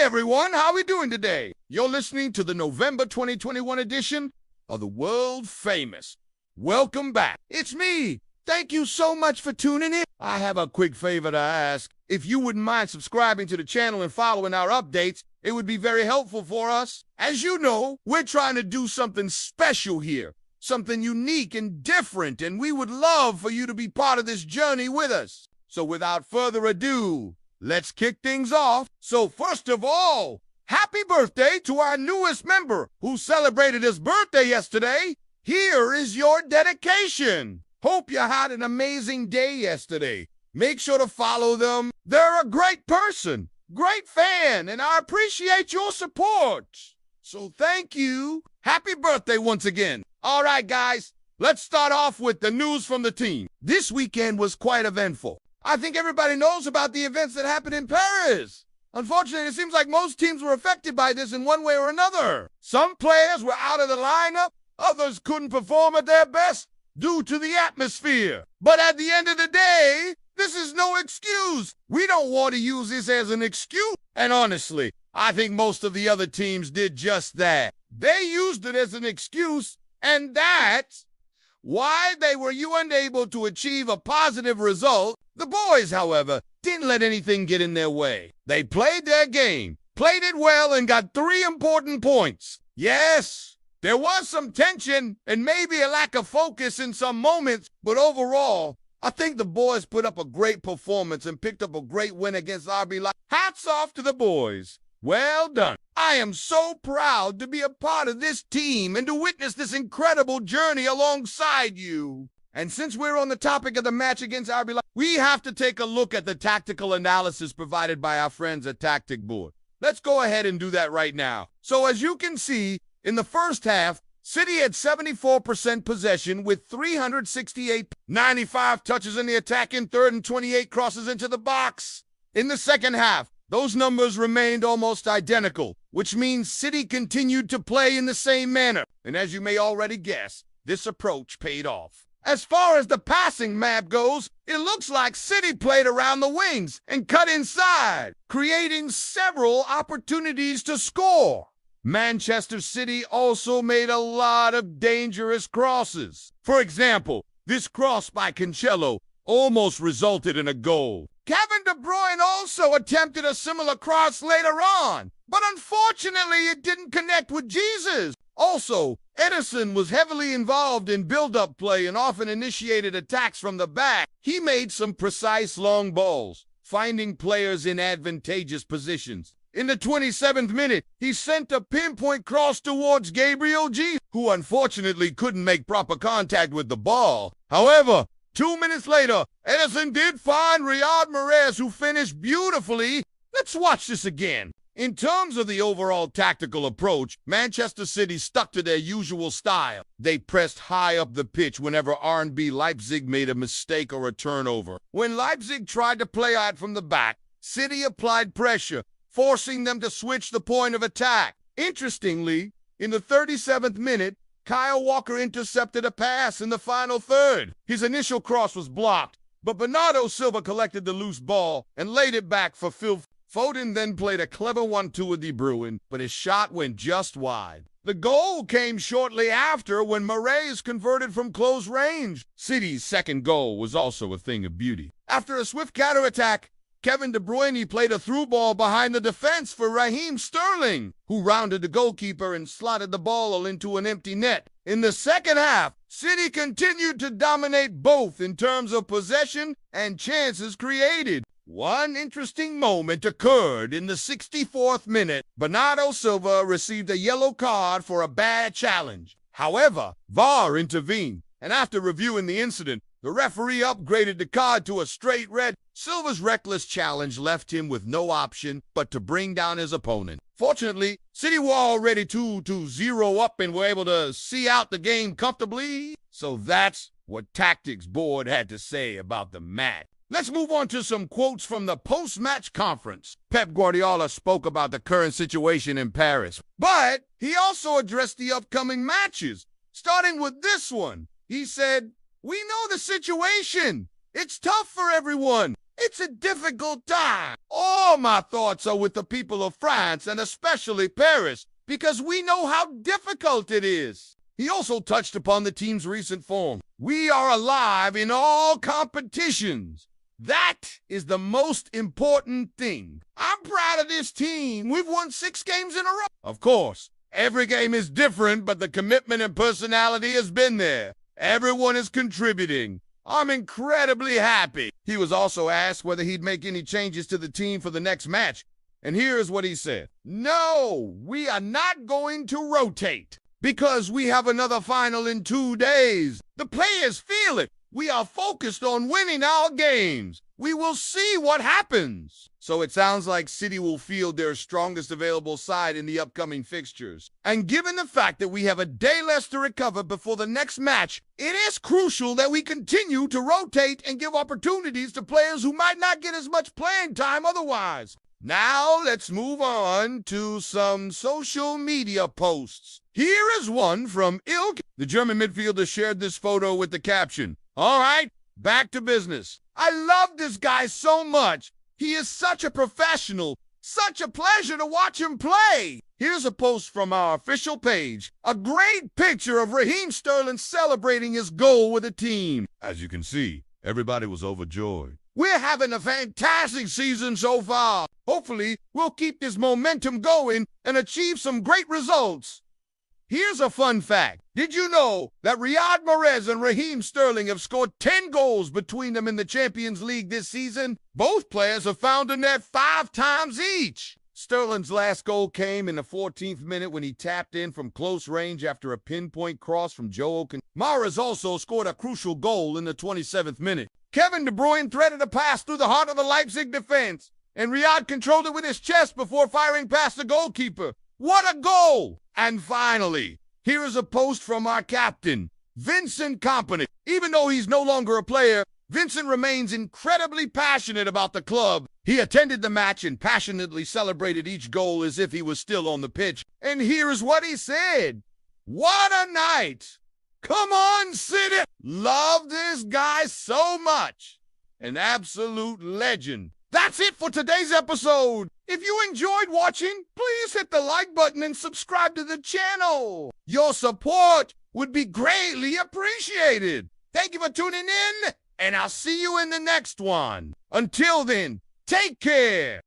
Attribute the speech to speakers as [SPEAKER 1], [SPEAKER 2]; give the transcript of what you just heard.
[SPEAKER 1] everyone, how are we doing today? You're listening to the November 2021 edition of the world famous Welcome Back. It's me. Thank you so much for tuning in. I have a quick favor to ask. If you wouldn't mind subscribing to the channel and following our updates, it would be very helpful for us. As you know, we're trying to do something special here, something unique and different, and we would love for you to be part of this journey with us. So without further ado, let's kick things off. So first of all, happy birthday to our newest member who celebrated his birthday yesterday. Here is your dedication. Hope you had an amazing day yesterday. Make sure to follow them. They're a great person, great fan, and I appreciate your support. So thank you. Happy birthday once again. All right, guys, let's start off with the news from the team. This weekend was quite eventful. I think everybody knows about the events that happened in Paris. Unfortunately, it seems like most teams were affected by this in one way or another. Some players were out of the lineup, others couldn't perform at their best due to the atmosphere. But at the end of the day, this is no excuse. We don't want to use this as an excuse. And honestly, I think most of the other teams did just that. They used it as an excuse, and that's why they were unable to achieve a positive result. The boys, however, didn't let anything get in their way. They played their game, played it well, and got 3 important points. Yes, there was some tension and maybe a lack of focus in some moments, but overall, I think the boys put up a great performance and picked up a great win against RB Leipzig. Hats off to the boys. Well done. I am so proud to be a part of this team and to witness this incredible journey alongside you. And since we're on the topic of the match against RB Leipzig, we have to take a look at the tactical analysis provided by our friends at Tactic Board. Let's go ahead and do that right now. So as you can see, in the first half, City had 74% possession with 368, 95 touches in the attack in third and 28 crosses into the box. In the second half, those numbers remained almost identical, which means City continued to play in the same manner. And as you may already guess, this approach paid off. As far as the passing map goes, it looks like City played around the wings and cut inside, creating several opportunities to score. Manchester City also made a lot of dangerous crosses. For example, this cross by Cancelo almost resulted in a goal. Kevin De Bruyne also attempted a similar cross later on, but unfortunately it didn't connect with Jesus. Also, Ederson was heavily involved in build-up play and often initiated attacks from the back. He made some precise long balls, finding players in advantageous positions. In the 27th minute, he sent a pinpoint cross towards Gabriel Jesus, who unfortunately couldn't make proper contact with the ball. However, 2 minutes later, Ederson did find Riyad Mahrez, who finished beautifully. Let's watch this again. In terms of the overall tactical approach, Manchester City stuck to their usual style. They pressed high up the pitch whenever RB Leipzig made a mistake or a turnover. When Leipzig tried to play out from the back, City applied pressure, forcing them to switch the point of attack. Interestingly, in the 37th minute, Kyle Walker intercepted a pass in the final third. His initial cross was blocked, but Bernardo Silva collected the loose ball and laid it back for Phil Foden. Then played a clever 1-2 with De Bruyne, but his shot went just wide. The goal came shortly after when Mahrez converted from close range. City's second goal was also a thing of beauty. After a swift counterattack, Kevin De Bruyne played a through ball behind the defense for Raheem Sterling, who rounded the goalkeeper and slotted the ball into an empty net. In the second half, City continued to dominate both in terms of possession and chances created. One interesting moment occurred in the 64th minute. Bernardo Silva received a yellow card for a bad challenge. However, VAR intervened, and after reviewing the incident, the referee upgraded the card to a straight red. Silva's reckless challenge left him with no option but to bring down his opponent. Fortunately, City were already 2-0 up and were able to see out the game comfortably. So that's what Tactics Board had to say about the match. Let's move on to some quotes from the post-match conference. Pep Guardiola spoke about the current situation in Paris, but he also addressed the upcoming matches, starting with this one. He said, "We know the situation. It's tough for everyone. It's a difficult time. All my thoughts are with the people of France and especially Paris, because we know how difficult it is. He also touched upon the team's recent form. We are alive in all competitions. That is the most important thing. I'm proud of this team. We've won 6 games in a row. Of course, every game is different, but the commitment and personality has been there. Everyone is contributing. I'm incredibly happy. He was also asked whether he'd make any changes to the team for the next match. And here's what he said. No, we are not going to rotate because we have another final in 2 days. The players feel it. We are focused on winning our games. We will see what happens. So it sounds like City will field their strongest available side in the upcoming fixtures. And given the fact that we have a day less to recover before the next match, it is crucial that we continue to rotate and give opportunities to players who might not get as much playing time otherwise. Now let's move on to some social media posts. Here is one from Ilk. The German midfielder shared this photo with the caption, "All right, back to business. I love this guy so much. He is such a professional. Such a pleasure to watch him play." Here's a post from our official page. A great picture of Raheem Sterling celebrating his goal with the team. As you can see, everybody was overjoyed. We're having a fantastic season so far. Hopefully, we'll keep this momentum going and achieve some great results. Here's a fun fact. Did you know that Riyad Mahrez and Raheem Sterling have scored 10 goals between them in the Champions League this season? Both players have found a net 5 times each. Sterling's last goal came in the 14th minute when he tapped in from close range after a pinpoint cross from Joe Oken. Mahrez also scored a crucial goal in the 27th minute. Kevin De Bruyne threaded a pass through the heart of the Leipzig defense, and Riyad controlled it with his chest before firing past the goalkeeper. What a goal! And finally, here is a post from our captain, Vincent Kompany. Even though he's no longer a player, Vincent remains incredibly passionate about the club. He attended the match and passionately celebrated each goal as if he was still on the pitch. And here's what he said. What a night! Come on, City! Love this guy so much. An absolute legend. That's it for today's episode. If you enjoyed watching, please hit the like button and subscribe to the channel. Your support would be greatly appreciated. Thank you for tuning in, and I'll see you in the next one. Until then, take care.